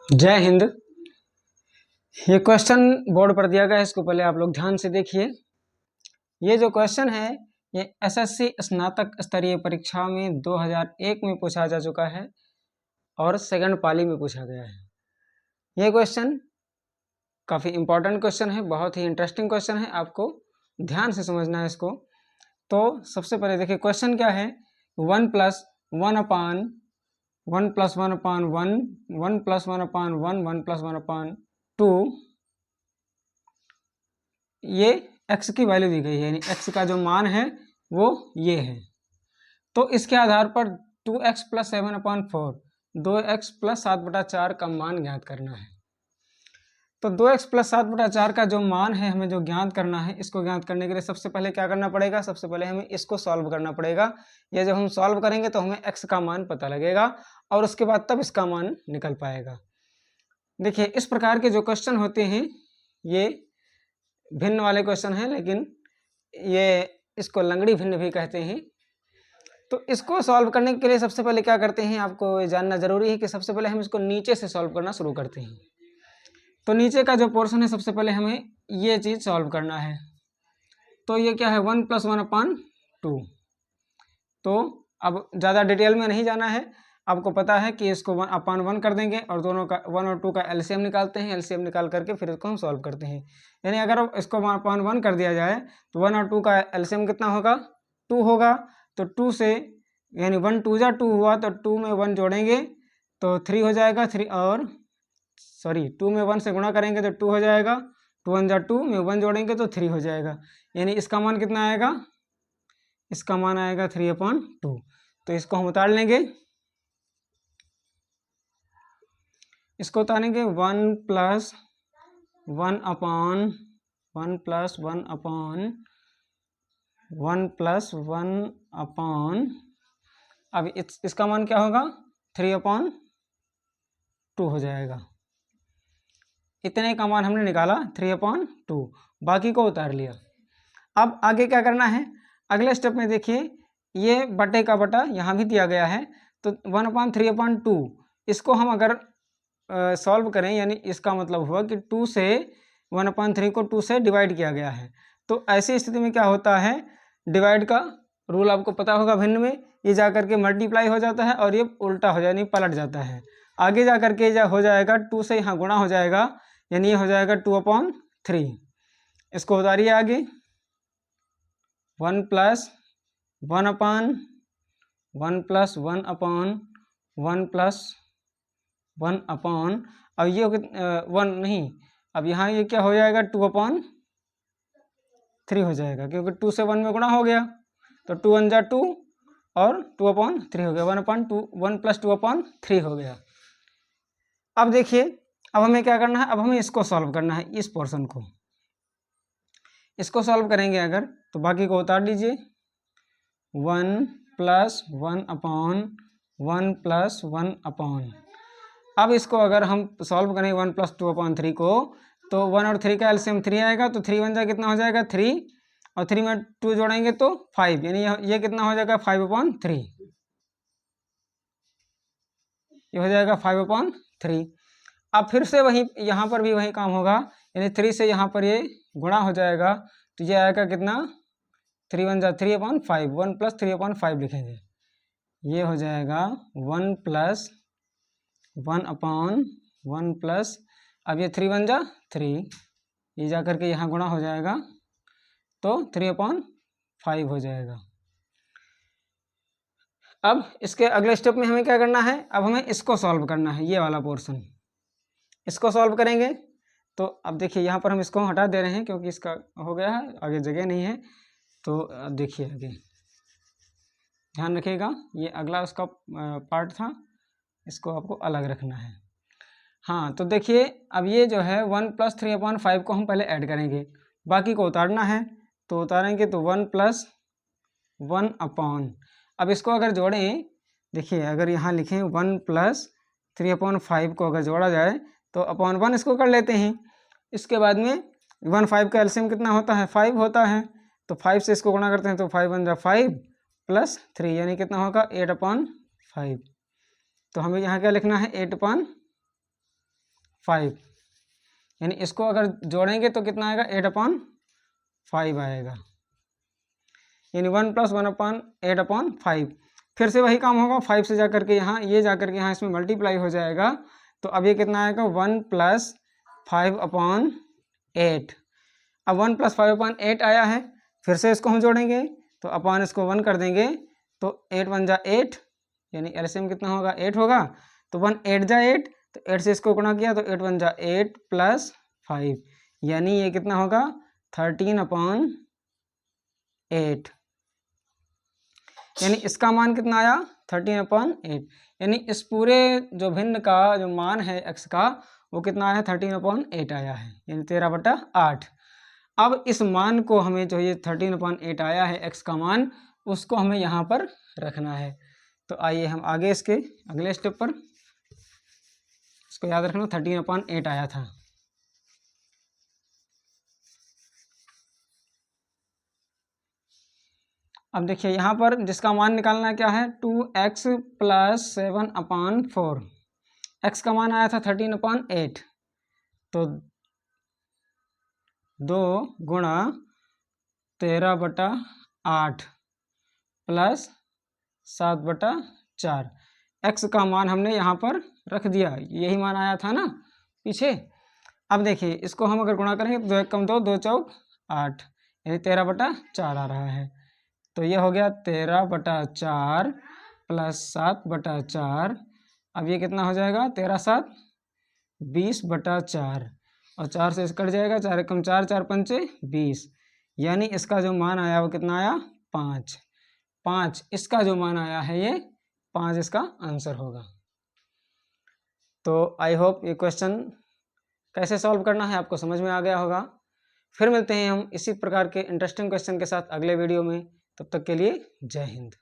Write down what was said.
जय हिंद। ये question board पर दिया गया है, इसको पहले आप लोग ध्यान से देखिए। ये जो क्वेश्चन है ये एसएससी स्नातक स्तरीय परीक्षा में 2001 में पूछा जा चुका है और सेकंड पाली में पूछा गया है। ये क्वेश्चन काफ़ी इंपॉर्टेंट क्वेश्चन है, बहुत ही इंटरेस्टिंग क्वेश्चन है, आपको ध्यान से समझना है इसको। तो सबसे पहले देखिए क्वेश्चन क्या है। 1 + 1 अपान 1 + 1 अपान 1 1 + 1 अपान 1 1 + 1 अपान 2 ये x की वैल्यू दी गई है, यानी x का जो मान है वो ये है। तो इसके आधार पर 2x + 7/4 2x + 7/4 का मान ज्ञात करना है। तो 2x + 7/4 का जो मान है हमें जो ज्ञात करना है, इसको ज्ञात करने के लिए सबसे पहले क्या करना पड़ेगा, सबसे पहले हमें इसको सॉल्व करना पड़ेगा। ये जब हम सॉल्व करेंगे तो हमें x का मान पता लगेगा और उसके बाद तब इसका मान निकल पाएगा। देखिए इस प्रकार के जो क्वेश्चन होते हैं ये भिन्न वाले क्वेश्चन हैं, लेकिन ये इसको लंगड़ी भिन्न भी कहते हैं। तो इसको सॉल्व करने के लिए सबसे पहले क्या करते हैं, आपको ये जानना जरूरी है कि सबसे पहले हम इसको नीचे से सॉल्व करना शुरू करते हैं। तो नीचे का जो पोर्शन है सबसे पहले हमें ये चीज़ सॉल्व करना है। तो ये क्या है 1 + 1/2। तो अब ज़्यादा डिटेल में नहीं जाना है, आपको पता है कि इसको 1/1 कर देंगे और दोनों का 1 और 2 का एलसीएम निकालते हैं। एलसीएम निकाल करके फिर इसको हम सॉल्व करते हैं। यानी अगर इसको 1/1 कर दिया जाए तो 1 और 2 का एलसीएम कितना होगा, 2 होगा। तो 2 से यानी 1 2 जा 2 हुआ, तो 2 में 1 जोड़ेंगे तो 3 हो जाएगा। 3 और 2 में 1 से गुणा करेंगे तो 2 हो जाएगा। 2 1 जा 2 में 1 जोड़ेंगे तो 3 हो जाएगा। यानी इसका मान कितना आएगा, इसका मान आएगा 3/2। तो इसको हम उतार लेंगे, इसको उतारेंगे 1 + 1 अपान 1 + 1 अपान 1 + 1 अपान, अब इसका मान क्या होगा 3/2 हो जाएगा। इतने का मान हमने निकाला 3/2, बाकी को उतार लिया। अब आगे क्या करना है, अगले स्टेप में देखिए ये बटे का बटा यहाँ भी दिया गया है। तो 1/3/2 इसको हम अगर सॉल्व करें, यानी इसका मतलब हुआ कि 2 से 1/3 को 2 से डिवाइड किया गया है। तो ऐसी स्थिति में क्या होता है, डिवाइड का रूल आपको पता होगा भिन्न में, ये जा करके मल्टीप्लाई हो जाता है और ये उल्टा हो यानी पलट जाता है। आगे जा करके हो जाएगा 2 से यहाँ गुणा हो जाएगा, यानी ये हो जाएगा 2/3। इसको उतारिए आगे 1 + 1 अपान 1 + 1 अपान 1 + 1 अपान, अब ये 1 नहीं, अब यहाँ ये क्या हो जाएगा 2/3 हो जाएगा, क्योंकि 2 से 1 में गुणा हो गया। तो 2 1 जा 2 और 2/3 हो गया, 1/2 1 + 2/3 हो गया। अब देखिए अब हमें क्या करना है, अब हमें इसको सॉल्व करना है, इस पोर्शन को। इसको सॉल्व करेंगे अगर तो बाकी को उतार लीजिए 1 + 1 अपान 1 + 1 अपान। अब इसको अगर हम सॉल्व करें 1 + 2/3 को, तो 1 और 3 का एलसीएम 3 आएगा। तो 3 1 जा कितना हो जाएगा 3, और 3 में 2 जोड़ेंगे तो 5, यानी ये कितना हो जाएगा 5/3। ये हो जाएगा 5/3। अब फिर से वही यहाँ पर भी वही काम होगा, यानी 3 से यहाँ पर ये गुणा हो जाएगा। तो ये आएगा कितना 3 1 जा 3/5, 1 + 3/5 लिखेंगे। ये हो जाएगा 1 + 1 अपान 1 +, अब ये 3 1 जा 3, ये जा करके यहाँ गुणा हो जाएगा तो 3/5 हो जाएगा। अब इसके अगले स्टेप में हमें क्या करना है, अब हमें इसको सॉल्व करना है, ये वाला पोर्शन। इसको सॉल्व करेंगे तो अब देखिए यहाँ पर हम इसको हटा दे रहे हैं क्योंकि इसका हो गया है, आगे जगह नहीं है। तो अब देखिए आगे ध्यान रखिएगा, ये अगला उसका पार्ट था, इसको आपको अलग रखना है। हाँ तो देखिए अब ये जो है 1 + 3/5 को हम पहले ऐड करेंगे, बाकी को उतारना है। तो उतारेंगे तो 1 + 1 अपान, अब इसको अगर जोड़ें, देखिए अगर यहाँ लिखें 1 + 3/5 को अगर जोड़ा जाए तो अपान 1 इसको कर लेते हैं। इसके बाद में 1 5 का एलसीएम कितना होता है 5 होता है। तो 5 से इसको गुणा करते हैं तो 5 1 जा 5 + 3, यानी कितना होगा 8/5। तो हमें यहाँ क्या लिखना है 8/5। 5, यानी इसको अगर जोड़ेंगे तो कितना आएगा 8/5 आएगा, यानी 1 + 1/8/5। फिर से वही काम होगा, 5 से जा करके यहाँ, ये जा करके यहाँ इसमें मल्टीप्लाई हो जाएगा, तो अब ये कितना आएगा 1 + 5/8। अब 1 + 5/8 आया है, फिर से इसको हम जोड़ेंगे तो अपान इसको 1 कर देंगे, तो 8 × 1 = 8, यानी एलसीएम कितना होगा 8 होगा, तो 1 8 × 8, तो 8 से इसको गुणा किया तो 8 × 1 = 8 + 5, यानी ये कितना होगा 13/8, यानी इसका मान कितना आया 13/8, यानी इस पूरे जो भिन्न का जो मान है x का वो कितना आया 13/8 आया है, यानी 13/8। अब इस मान को हमें जो ये 13/8 आया है x का मान, उसको हमें यहाँ पर रखना है। तो आइए हम आगे इसके अगले स्टेप पर, इसको याद रखना 13/8 आया था। अब देखिए यहाँ पर जिसका मान निकालना क्या है 2x + 7/4, x का मान आया था 13/8, तो 2 × 13/8 + 7/4, x का मान हमने यहाँ पर रख दिया, यही मान आया था ना पीछे। अब देखिए इसको हम अगर गुणा करेंगे तो 2 × 1 = 2, 2 × 4 = 8, यानी 13/4 आ रहा है। तो ये हो गया 13/4 + 7/4, अब ये कितना हो जाएगा 13 × 7 = 20/4, और 4 से कट जाएगा, 4 × 1 = 4, 4 × 5 = 20, यानी इसका जो मान आया वो कितना आया 5, इसका जो मान आया है ये 5 इसका आंसर होगा। तो आई होप ये क्वेश्चन कैसे सॉल्व करना है आपको समझ में आ गया होगा। फिर मिलते हैं हम इसी प्रकार के इंटरेस्टिंग क्वेश्चन के साथ अगले वीडियो में, तब तक के लिए जय हिंद।